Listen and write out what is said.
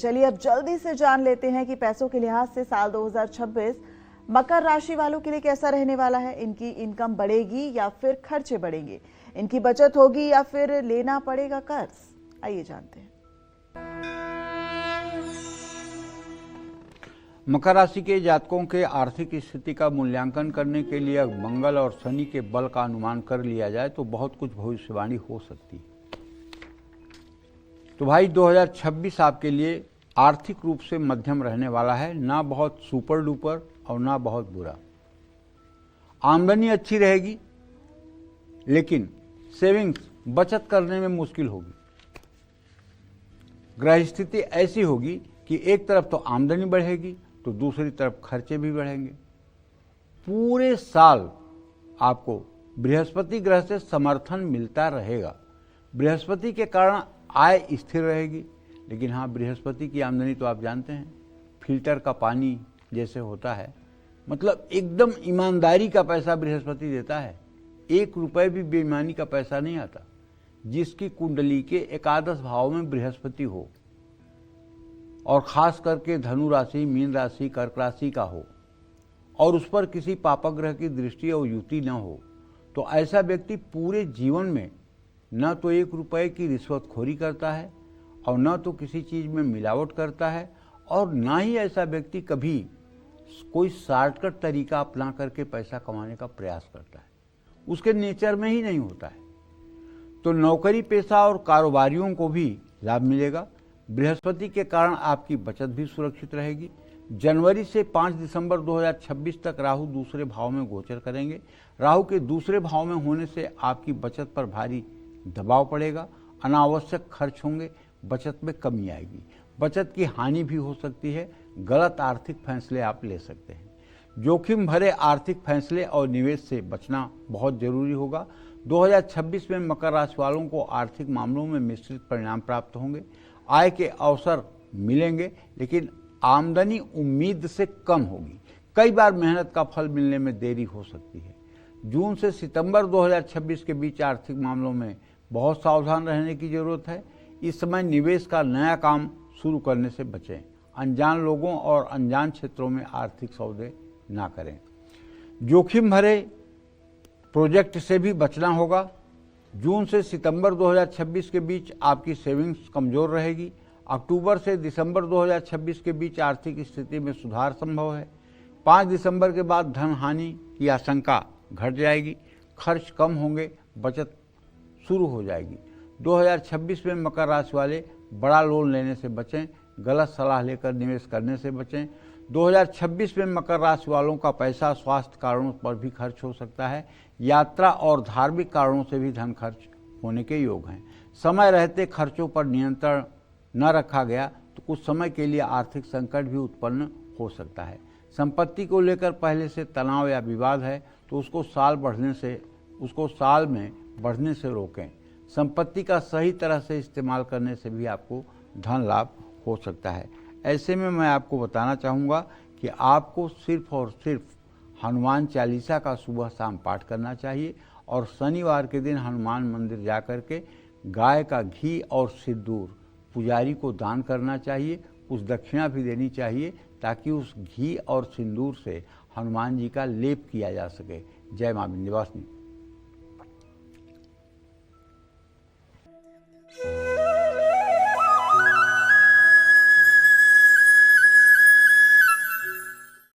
चलिए अब जल्दी से जान लेते हैं कि पैसों के लिहाज से साल 2026 मकर राशि वालों के लिए कैसा रहने वाला है। इनकी इनकम बढ़ेगी या फिर खर्चे बढ़ेंगे, इनकी बचत होगी या फिर लेना पड़ेगा कर्ज, आइए जानते हैं। मकर राशि के जातकों के आर्थिक स्थिति का मूल्यांकन करने के लिए मंगल और शनि के बल का अनुमान कर लिया जाए तो बहुत कुछ भविष्यवाणी हो सकती है। तो भाई 2026 आपके लिए आर्थिक रूप से मध्यम रहने वाला है, ना बहुत सुपर डुपर और ना बहुत बुरा। आमदनी अच्छी रहेगी लेकिन सेविंग्स बचत करने में मुश्किल होगी। ग्रह स्थिति ऐसी होगी कि एक तरफ तो आमदनी बढ़ेगी तो दूसरी तरफ खर्चे भी बढ़ेंगे। पूरे साल आपको बृहस्पति ग्रह से समर्थन मिलता रहेगा। बृहस्पति के कारण आय स्थिर रहेगी, लेकिन हाँ, बृहस्पति की आमदनी तो आप जानते हैं फिल्टर का पानी जैसे होता है, मतलब एकदम ईमानदारी का पैसा बृहस्पति देता है। 1 रुपये भी बेईमानी का पैसा नहीं आता। जिसकी कुंडली के एकादश भाव में बृहस्पति हो और खास करके धनु राशि, मीन राशि, कर्क राशि का हो और उस पर किसी पापग्रह की दृष्टि और युति न हो, तो ऐसा व्यक्ति पूरे जीवन में न तो 1 रुपये की रिश्वतखोरी करता है और न तो किसी चीज़ में मिलावट करता है, और ना ही ऐसा व्यक्ति कभी कोई शॉर्टकट तरीका अपना करके पैसा कमाने का प्रयास करता है। उसके नेचर में ही नहीं होता है। तो नौकरी पेशा और कारोबारियों को भी लाभ मिलेगा। बृहस्पति के कारण आपकी बचत भी सुरक्षित रहेगी। जनवरी से 5 दिसंबर 2026 तक राहु दूसरे भाव में गोचर करेंगे। राहु के दूसरे भाव में होने से आपकी बचत पर भारी दबाव पड़ेगा, अनावश्यक खर्च होंगे, बचत में कमी आएगी, बचत की हानि भी हो सकती है। गलत आर्थिक फैसले आप ले सकते हैं। जोखिम भरे आर्थिक फैसले और निवेश से बचना बहुत जरूरी होगा। 2026 में मकर राशि वालों को आर्थिक मामलों में मिश्रित परिणाम प्राप्त होंगे। आय के अवसर मिलेंगे लेकिन आमदनी उम्मीद से कम होगी। कई बार मेहनत का फल मिलने में देरी हो सकती है। जून से सितंबर 2026 के बीच आर्थिक मामलों में बहुत सावधान रहने की जरूरत है। इस समय निवेश का नया काम शुरू करने से बचें। अनजान लोगों और अनजान क्षेत्रों में आर्थिक सौदे ना करें। जोखिम भरे प्रोजेक्ट से भी बचना होगा। जून से सितंबर 2026 के बीच आपकी सेविंग्स कमजोर रहेगी। अक्टूबर से दिसंबर 2026 के बीच आर्थिक स्थिति में सुधार संभव है। 5 दिसंबर के बाद धन हानि की आशंका घट जाएगी, खर्च कम होंगे, बचत शुरू हो जाएगी। 2026 में मकर राशि वाले बड़ा लोन लेने से बचें, गलत सलाह लेकर निवेश करने से बचें। 2026 में मकर राशि वालों का पैसा स्वास्थ्य कारणों पर भी खर्च हो सकता है। यात्रा और धार्मिक कारणों से भी धन खर्च होने के योग हैं। समय रहते खर्चों पर नियंत्रण न रखा गया तो कुछ समय के लिए आर्थिक संकट भी उत्पन्न हो सकता है। संपत्ति को लेकर पहले से तनाव या विवाद है तो उसको साल में बढ़ने से रोकें। संपत्ति का सही तरह से इस्तेमाल करने से भी आपको धन लाभ हो सकता है। ऐसे में मैं आपको बताना चाहूँगा कि आपको सिर्फ और सिर्फ हनुमान चालीसा का सुबह शाम पाठ करना चाहिए और शनिवार के दिन हनुमान मंदिर जा कर के गाय का घी और सिंदूर पुजारी को दान करना चाहिए। कुछ दक्षिणा भी देनी चाहिए ताकि उस घी और सिंदूर से हनुमान जी का लेप किया जा सके। जय मां विंध्यवासिनी।